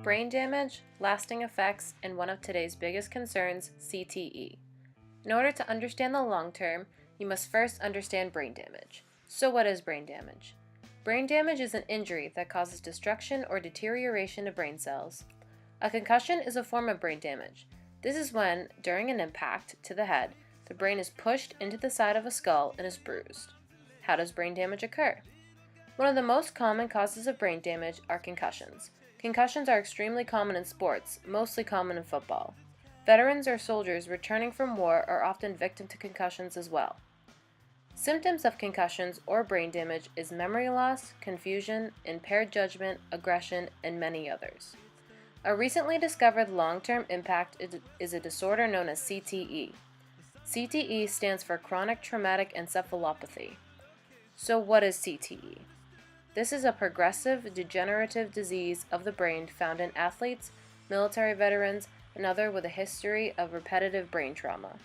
Brain damage, lasting effects, and one of today's biggest concerns, CTE. In order to understand the long term, you must first understand brain damage. So what is brain damage? Brain damage is an injury that causes destruction or deterioration of brain cells. A concussion is a form of brain damage. This is when, during an impact to the head, the brain is pushed into the side of a skull and is bruised. How does brain damage occur? One of the most common causes of brain damage are concussions. Concussions are extremely common in sports, mostly common in football. Veterans or soldiers returning from war are often victim to concussions as well. Symptoms of concussions or brain damage is memory loss, confusion, impaired judgment, aggression, and many others. A recently discovered long-term impact is a disorder known as CTE. CTE stands for chronic traumatic encephalopathy. So what is CTE? This is a progressive degenerative disease of the brain found in athletes, military veterans, and others with a history of repetitive brain trauma.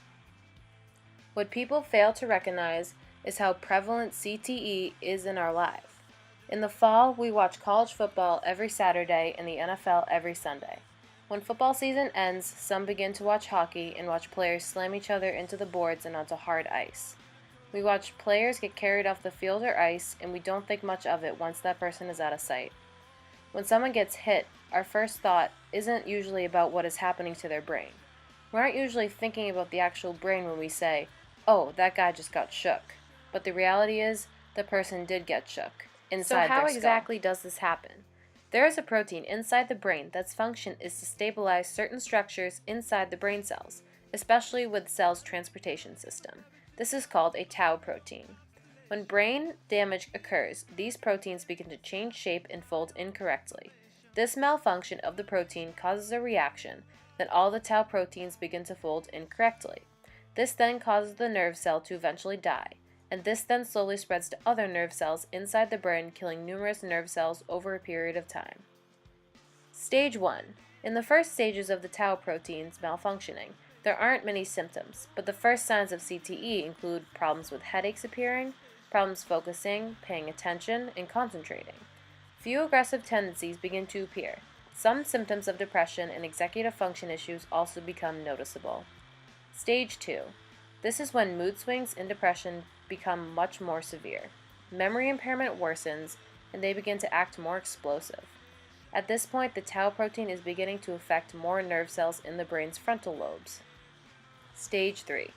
What people fail to recognize is how prevalent CTE is in our life. In the fall, we watch college football every Saturday and the NFL every Sunday. When football season ends, some begin to watch hockey and watch players slam each other into the boards and onto hard ice. We watch players get carried off the field or ice, and we don't think much of it once that person is out of sight. When someone gets hit, our first thought isn't usually about what is happening to their brain. We aren't usually thinking about the actual brain when we say, "Oh, that guy just got shook." But the reality is, the person did get shook inside their skull. So how exactly does this happen? There is a protein inside the brain that's function is to stabilize certain structures inside the brain cells, especially with cells' transportation system. This is called a tau protein. When brain damage occurs, these proteins begin to change shape and fold incorrectly. This malfunction of the protein causes a reaction that all the tau proteins begin to fold incorrectly. This then causes the nerve cell to eventually die, and this then slowly spreads to other nerve cells inside the brain, killing numerous nerve cells over a period of time. Stage 1. In the first stages of the tau proteins malfunctioning, there aren't many symptoms, but the first signs of CTE include problems with headaches appearing, problems focusing, paying attention, and concentrating. Few aggressive tendencies begin to appear. Some symptoms of depression and executive function issues also become noticeable. Stage 2. This is when mood swings and depression become much more severe. Memory impairment worsens, and they begin to act more explosive. At this point, the tau protein is beginning to affect more nerve cells in the brain's frontal lobes. Stage 3.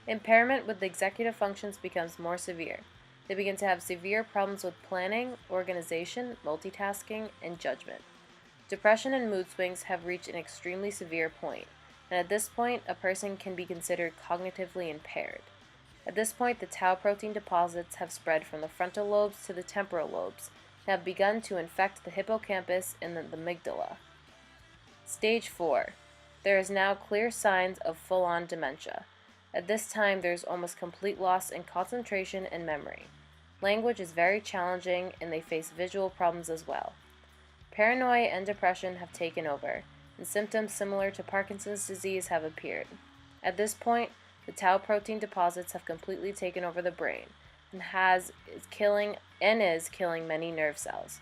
Impairment with the executive functions becomes more severe. They begin to have severe problems with planning, organization, multitasking, and judgment. Depression and mood swings have reached an extremely severe point, and at this point, a person can be considered cognitively impaired. At this point, the tau protein deposits have spread from the frontal lobes to the temporal lobes and have begun to infect the hippocampus and the amygdala. Stage 4. There is now clear signs of full-on dementia. At this time, there is almost complete loss in concentration and memory. Language is very challenging, and they face visual problems as well. Paranoia and depression have taken over, and symptoms similar to Parkinson's disease have appeared. At this point, the tau protein deposits have completely taken over the brain and is killing many nerve cells.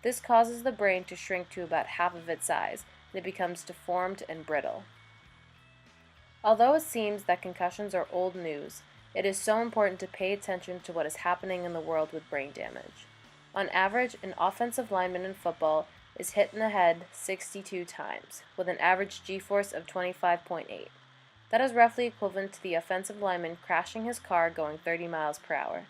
This causes the brain to shrink to about half of its size, and it becomes deformed and brittle. Although it seems that concussions are old news, it is so important to pay attention to what is happening in the world with brain damage. On average, an offensive lineman in football is hit in the head 62 times, with an average G-force of 25.8. That is roughly equivalent to the offensive lineman crashing his car going 30 miles per hour.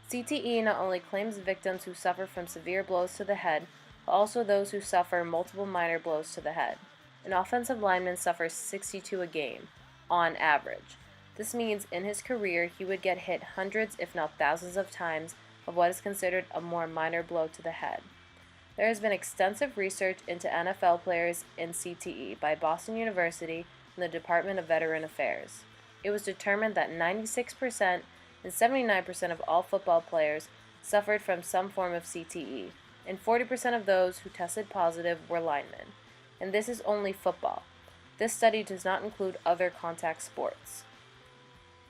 CTE not only claims victims who suffer from severe blows to the head, but also those who suffer multiple minor blows to the head. An offensive lineman suffers 62 a game, on average. This means in his career he would get hit hundreds if not thousands of times of what is considered a more minor blow to the head. There has been extensive research into NFL players and CTE by Boston University and the Department of Veteran Affairs. It was determined that 96% and 79% of all football players suffered from some form of CTE, and 40% of those who tested positive were linemen. And this is only football. This study does not include other contact sports.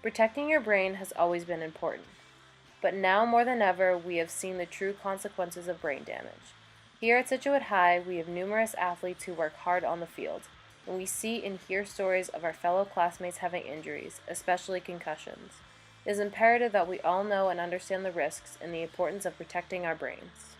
Protecting your brain has always been important, but now more than ever we have seen the true consequences of brain damage. Here at Scituate High, we have numerous athletes who work hard on the field, and we see and hear stories of our fellow classmates having injuries, especially concussions. It is imperative that we all know and understand the risks and the importance of protecting our brains.